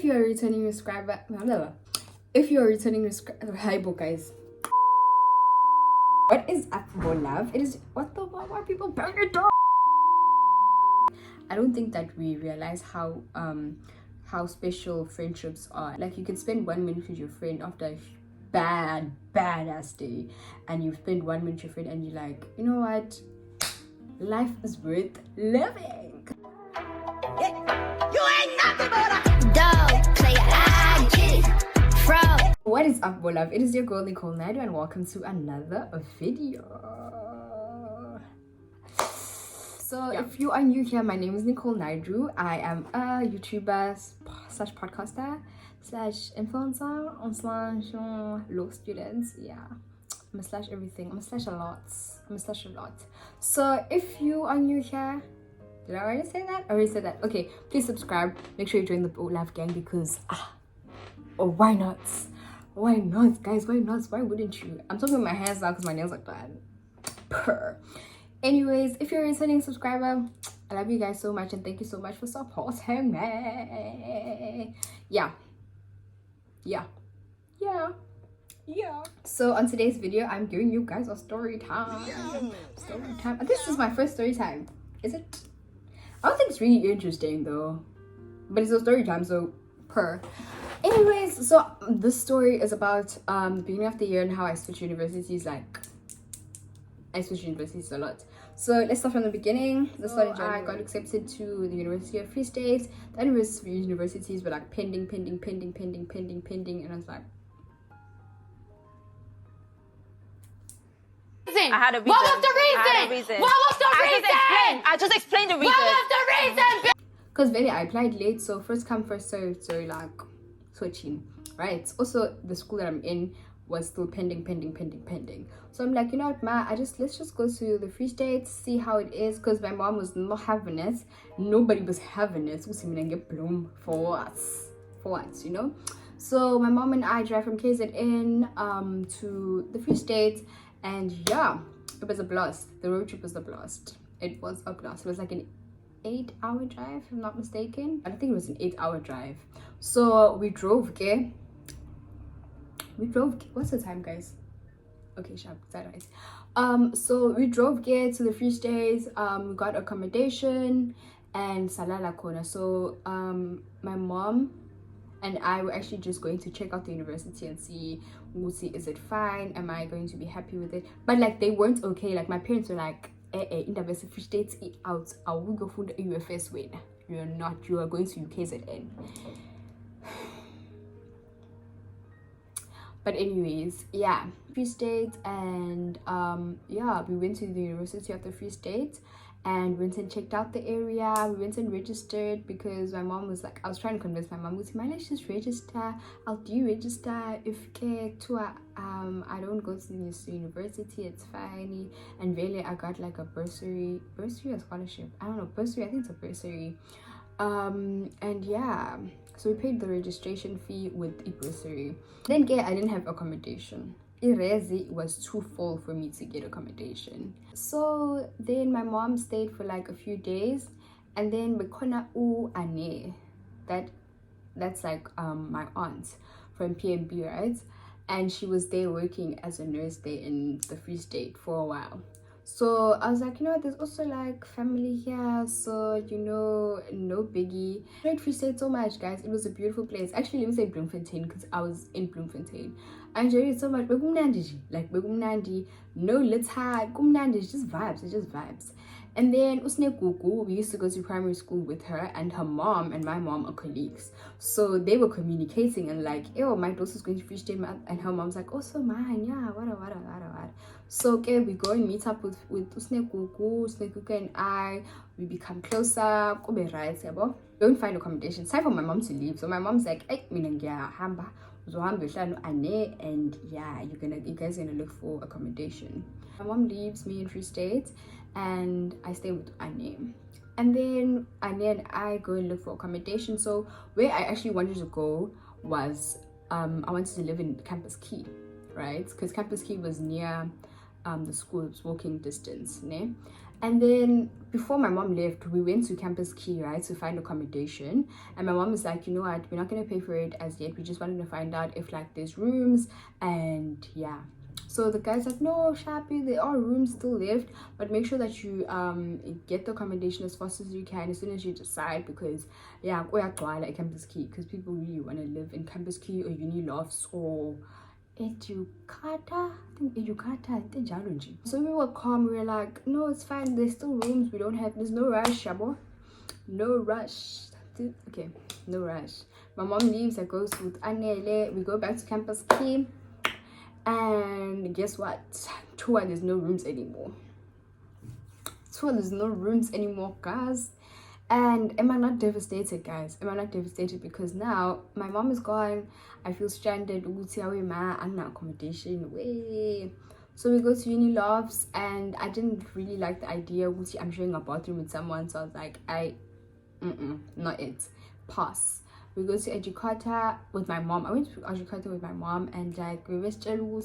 If you're a returning subscriber, if you're a returning subscriber, hi, guys. What is up, love? It is what the fuck? Why people bang your door? I don't think that we realize how special friendships are. Like, you can spend 1 minute with your friend after a badass day, and you spend 1 minute with your friend, and you're like, you know what? Life is worth living. You ain't nothing but a dog player. I get it from. What is up, love? It is your girl Nicole Naidu, and welcome to another video. So if you are new here, my name is Nicole Naidu. I am a YouTuber slash podcaster slash influencer slash law student. Yeah, I'm a slash everything. I'm a slash a lot. So if you are new here, did I already say that? I already said that. Okay, please subscribe. Make sure you join the Love gang because why not? Why not, guys? Why not? Why wouldn't you? I'm talking with my hands now because my nails are done. Purr. Anyways, if you're a returning subscriber, I love you guys so much and thank you so much for supporting me. Yeah. So on today's video, I'm giving you guys a story time. This is my first story time. Is it? I don't think it's really interesting though, but it's a story time, so anyways, so this story is about the beginning of the year and how I switched universities. I switched universities a lot. So let's start from the beginning. I got accepted to the University of Free State. The universities were like pending, and I was like, I had a reason. What was the reason? What was the reason? I just explained the reason. What was the reason? because I applied late, so first come first served, so like switching, right? Also the school that I'm in was still pending. So I'm like, you know what, let's just go to the Free State, see how it is, because my mom was not having it. Nobody was having it. Get bloom for what, you know? So my mom and I drive from KZN to the Free State, and yeah, it was a blast. The road trip was a blast. It was a blast. It was like an 8-hour drive, if I'm not mistaken. I don't think it was an 8-hour drive. So we drove, okay? What's the time, guys? Okay, sharp, is that right? So we drove to the Free State, got accommodation and salala corner. So my mom and I were actually just going to check out the university and see is it fine, am I going to be happy with it? But like, they weren't okay. Like, my parents were like, in the Free State out, I will go for the UFS win. You are going to UKZN. But anyways, yeah, Free State, and yeah, we went to the University of the Free State and went and checked out the area. We went and registered because my mom was like, I was trying to convince my mom, let's just register. I'll deregister if I don't go to this university, it's fine. And really, I got like a bursary or scholarship, I don't know, bursary, I think it's a bursary. And yeah, so we paid the registration fee with the bursary. Then I didn't have accommodation. It was too full for me to get accommodation. So then my mom stayed for like a few days, and then Bekona Ane, that's like my aunt from PMB, right? And she was there working as a nurse there in the Free State for a while. So I was like, you know, there's also like family here, so you know, no biggie. I enjoyed Free State so much, guys. It was a beautiful place. Actually, let me say Bloemfontein because I was in Bloemfontein. I enjoyed it so much. Like Begumnandi, no litter, Gumnandi, just vibes. And then Usne Gugu, we used to go to primary school with her, and her mom and my mom are colleagues. So they were communicating and like, yo, my daughter's going to Free State, and her mom's like, oh, so mine, yeah, what. So okay, we go and meet up with Usne Gugu and I, we become closer, don't find accommodation. It's time for my mom to leave. So my mom's like, hey, and yeah, you guys are gonna look for accommodation. My mom leaves me in Free State and I stay with Ane. And then Ane and I go and look for accommodation. So where I actually wanted to go was I wanted to live in Campus Key, right? Because Campus Key was near the school, it was walking distance, né? And then before my mom left, we went to Campus Key, right, to find accommodation. And my mom was like, you know what, we're not gonna pay for it as yet. We just wanted to find out if like there's rooms. And yeah, so the guy's like, no, Shappy, there are rooms still left, but make sure that you get the accommodation as fast as you can, as soon as you decide, because yeah, at Campus Key, because people really want to live in Campus Key or Uni Lofts or Educata. I think Educata. So we were calm. We were like, no, it's fine. There's still rooms. There's no rush, Shabo. No rush. Okay, no rush. My mom leaves. I go with Anele. We go back to Campus Key. And guess what? There's no rooms anymore. There's no rooms anymore, guys. And am I not devastated, guys? Am I not devastated? Because now my mom is gone. I feel stranded. I'm not accommodation. Way. So we go to Uni Lofts, and I didn't really like the idea. I'm sharing a bathroom with someone, so I was like, not it. Pass. We go to Educata with my mom. I went to Educata with my mom, and like we were still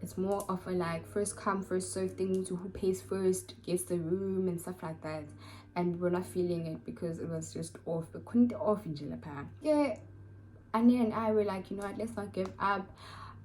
it's more of a like first come first serve thing, to who pays first gets the room and stuff like that. And we're not feeling it because it was just off. We couldn't off in Jalapa. Yeah, Annie and I were like, you know what, let's not give up.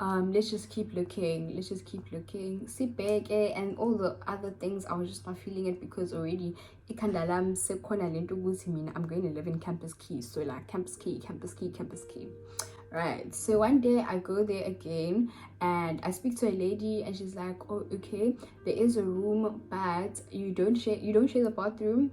Let's just keep looking. Sit back, and all the other things. I was just not feeling it because already I'm going to live in Campus Key. So like Campus Key. Right, so one day I go there again and I speak to a lady, and she's like, oh, okay, there is a room, but you don't share the bathroom.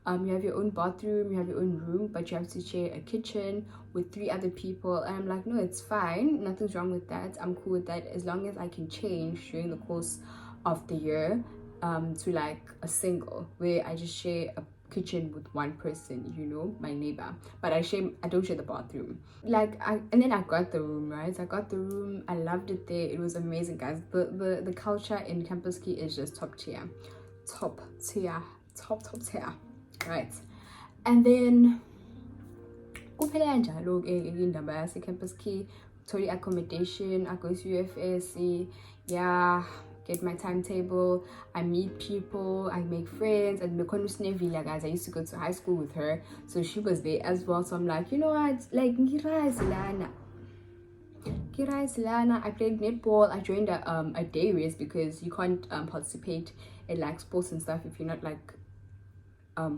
You have your own bathroom, you have your own room, but you have to share a kitchen with 3 other people. And I'm like, no, it's fine, nothing's wrong with that. I'm cool with that as long as I can change during the course of the year to like a single, where I just share a kitchen with one person, you know, my neighbor, but I don't share the bathroom. And then I got the room, right? I loved it there. It was amazing, guys. The culture in Campus Key is just top tier, right? And then kuphela njalo ke indaba yase Campus Key, totally accommodation. I go to UFSC, yeah, get my timetable, I meet people, I make friends. And because Villa, guys, I used to go to high school with her, so she was there as well. So I'm like, you know what, like Lana. I played netball. I joined a day race, because you can't participate in like sports and stuff if you're not like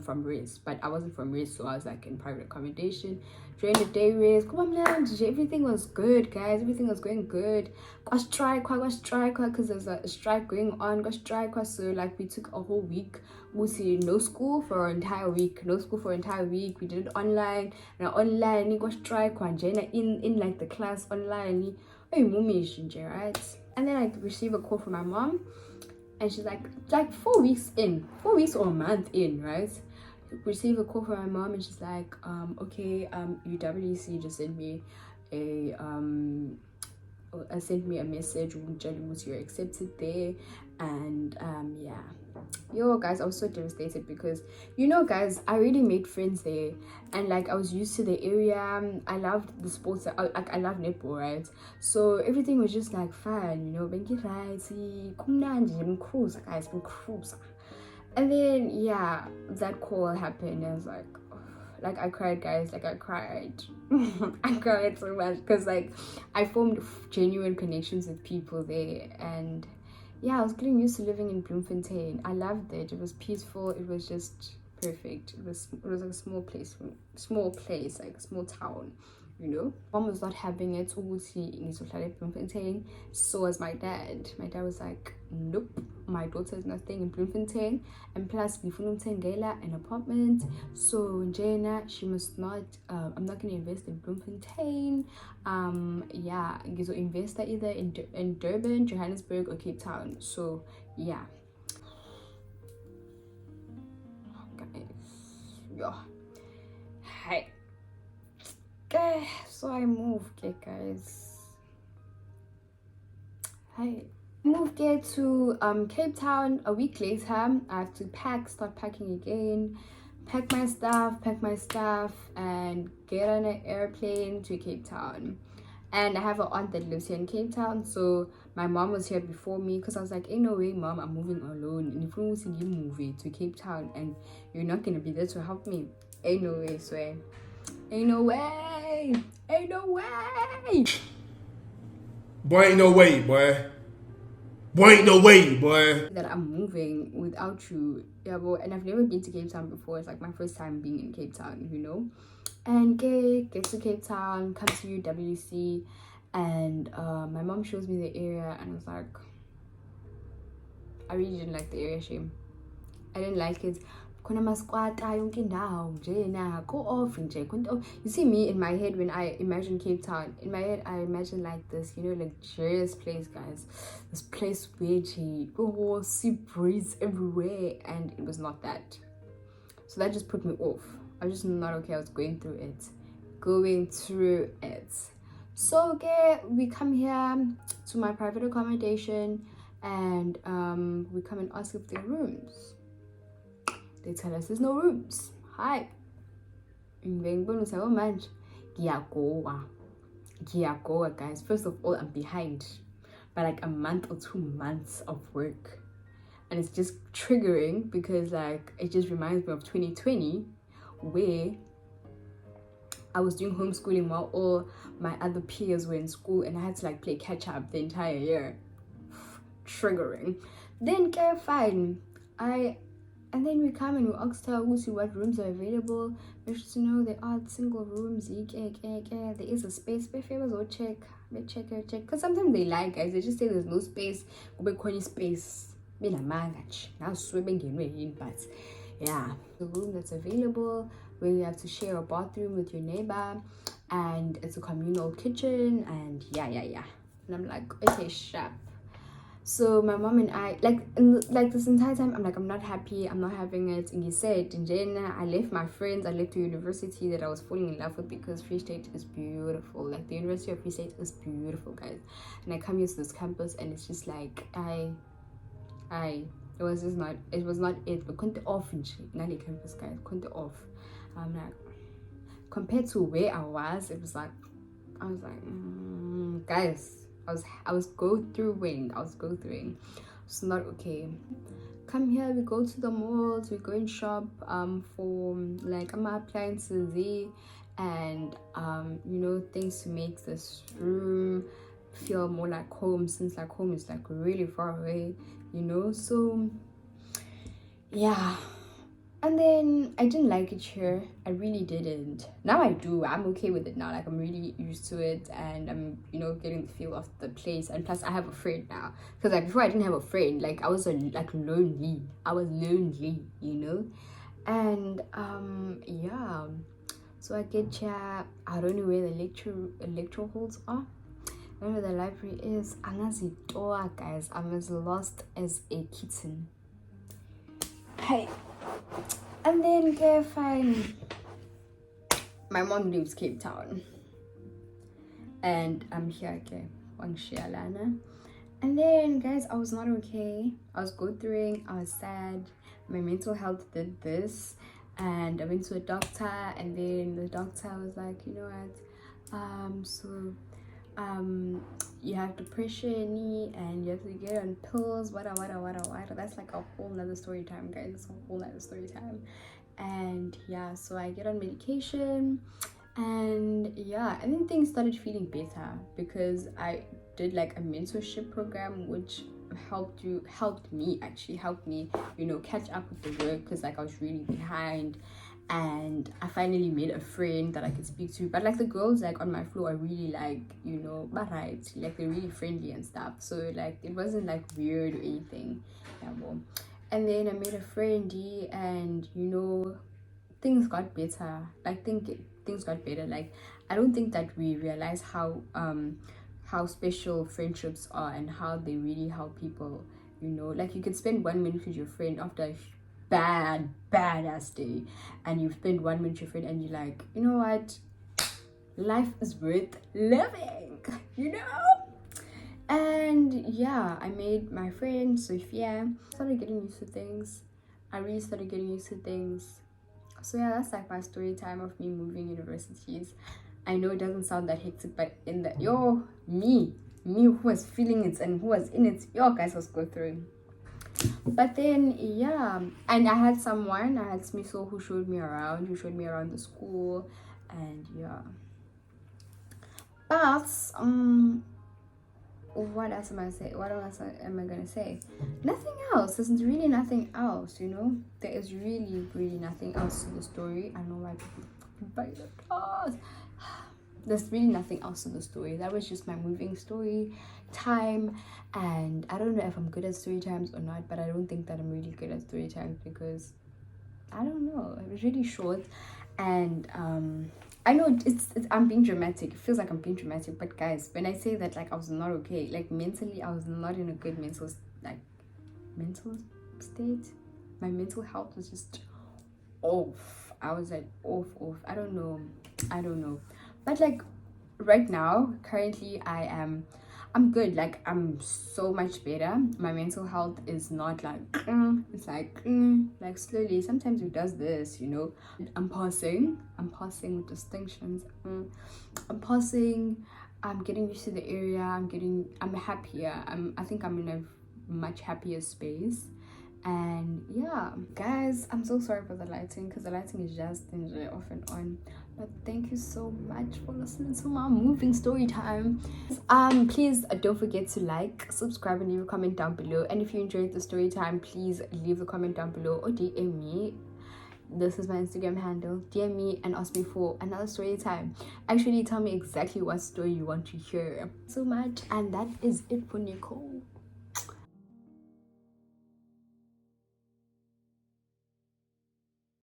from race. But I wasn't from race, so I was like in private accommodation. During the day race, everything was good, guys. Everything was going good. Got strike, because there's a strike going on. So like we took a whole week. We see no school for an entire week. We did it online. And online, got strike, in like the class online. Right? And then I received a call from my mom. And she's like 4 weeks or a month in, right? Receive a call from my mom, and she's like, okay, UWC just sent me a message. You're accepted there. And yeah, yo guys, I was so devastated because, you know, guys, I really made friends there, and like I was used to the area. I loved the sports. I love netball, right? So everything was just like fun, you know. Cruise. And then yeah, that call happened. I was like, like I cried, guys. I cried. I cried so much because like I formed genuine connections with people there. And yeah, I was getting used to living in Bloemfontein. I loved it. It was peaceful. It was just perfect. It was like a small place, like a small town, you know. Mom was not having it. Bloemfontein. So was my dad. My dad was like, nope, my daughter is not staying in Bloemfontein, and plus an apartment. So Jana, she must not. I'm not gonna invest in Bloemfontein. Yeah, so invest either in Durban, Johannesburg, or Cape Town. So yeah. Yeah. Hi. Okay, so I moved, guys. Hi. Moved here to Cape Town. A week later, I have to start packing again, pack my stuff, and get on an airplane to Cape Town. And I have an aunt that lives here in Cape Town, so my mom was here before me because I was like, ain't no way, mom, I'm moving alone. And if you move to Cape Town and you're not gonna be there to help me, ain't no way, swear. Ain't no way. Ain't no way. Boy, ain't no way, boy. Boy, ain't no way, boy. That I'm moving without you. Yeah, boy. And I've never been to Cape Town before. It's like my first time being in Cape Town, you know? And get to Cape Town, come to UWC, and my mom shows me the area, and I was like, I really didn't like the area, shame. I didn't like it. You see me in my head when I imagine Cape Town. In my head, I imagine like this, you know, luxurious place, guys. This place where sea breeze everywhere, and it was not that. So that just put me off. I was just not okay. I was going through it. So okay, we come here to my private accommodation, and we come and ask if there are rooms. They tell us there's no rooms. Hi. Giagoa, guys. First of all, I'm behind by like a month or 2 months of work. And it's just triggering because like it just reminds me of 2020 where I was doing homeschooling while all my other peers were in school and I had to like play catch up the entire year. Triggering. Then okay, fine. And then we come and we ask her who see what rooms are available. We should know there are single rooms. There is a space. Check. Because sometimes they lie, guys. They just say there's no space. Space. But yeah, the room that's available where you have to share a bathroom with your neighbor, and it's a communal kitchen, and yeah. And I'm like, okay, sharp. So my mom and I, like this entire time, I'm like, I'm not happy, I'm not having it. And he said, in Jena, I left my friends, I left the university that I was falling in love with because Free State is beautiful. Like the University of Free State is beautiful, guys. And I come here to this campus and it's just like, it was not it. But couldn't off in campus, guys, couldn't off. I'm like, compared to where I was, it was like, I was like, guys. I was go through. It's not okay. Come here, we go to the malls, we go and shop for like appliances and you know, things to make this room feel more like home, since like home is like really far away, you know. So yeah. And then I didn't like it here. I really didn't. Now I do. I'm okay with it now. Like I'm really used to it, and I'm, you know, getting the feel of the place. And plus, I have a friend now. Because like before, I didn't have a friend. Like I was lonely. I was lonely, you know. And yeah. So I get here. I don't know where the lecture halls are. I don't know where the library is. Angazitoa, guys. I'm as lost as a kitten. Hey. And then okay, fine. My mom lives Cape Town, and I'm here, okay, Wangshialana. And then guys, I was not okay. I was going through. I was sad. My mental health did this, and I went to a doctor, and then the doctor was like, you know what, you have depression and you have to get on pills, wada. That's like a whole nother story time, guys. It's a whole nother story time. And yeah, so I get on medication, and yeah, and then things started feeling better because I did like a mentorship program which helped me, you know, catch up with the work, because like I was really behind. And I finally made a friend that I could speak to. But like the girls like on my floor are really like, you know, right, like they're really friendly and stuff. So like it wasn't like weird or anything. Yeah, well. And then I made a friendy, and you know, things got better. Things got better. Like I don't think that we realize how special friendships are and how they really help people. You know, like you could spend 1 minute with your friend after a badass day, and you spend 1 minute with your friend and you're like, you know what, life is worth living, you know. And yeah, I made my friend Sophia. Started getting used to things. I really started getting used to things. So yeah, that's like my story time of me moving universities. I know it doesn't sound that hectic, but in the me who was feeling it and who was in it, guys was go through. But then yeah, and I had Smiso who showed me around, the school, and yeah. But what else am I say? What else am I gonna say? Nothing else. There's really nothing else, you know. There is really nothing else to the story. I know why people buy the cars. There's really nothing else to the story. That was just my moving story time, and I don't know if I'm good at story times or not, but I don't think that I'm really good at story times because I don't know, it was really short. And I know it's I'm being dramatic. It feels like I'm being dramatic, but guys, when I say that, like, I was not okay, like mentally I was not in a good mental state. My mental health was just off. I was like off. I don't know, but like right now, currently, I'm good. Like, I'm so much better. My mental health is not like it's like slowly. Sometimes it does this, you know. I'm passing with distinctions. I'm passing. I'm getting used to the area. I'm happier. I think I'm in a much happier space. And yeah, guys, I'm so sorry for the lighting, because the lighting is just stingy off and on. But thank you so much for listening to my moving story time. Please don't forget to like, subscribe, and leave a comment down below. And if you enjoyed the story time, please leave a comment down below or DM me. This is my Instagram handle. DM me and ask me for another story time. Actually, tell me exactly what story you want to hear so much. And that is it for Nicole.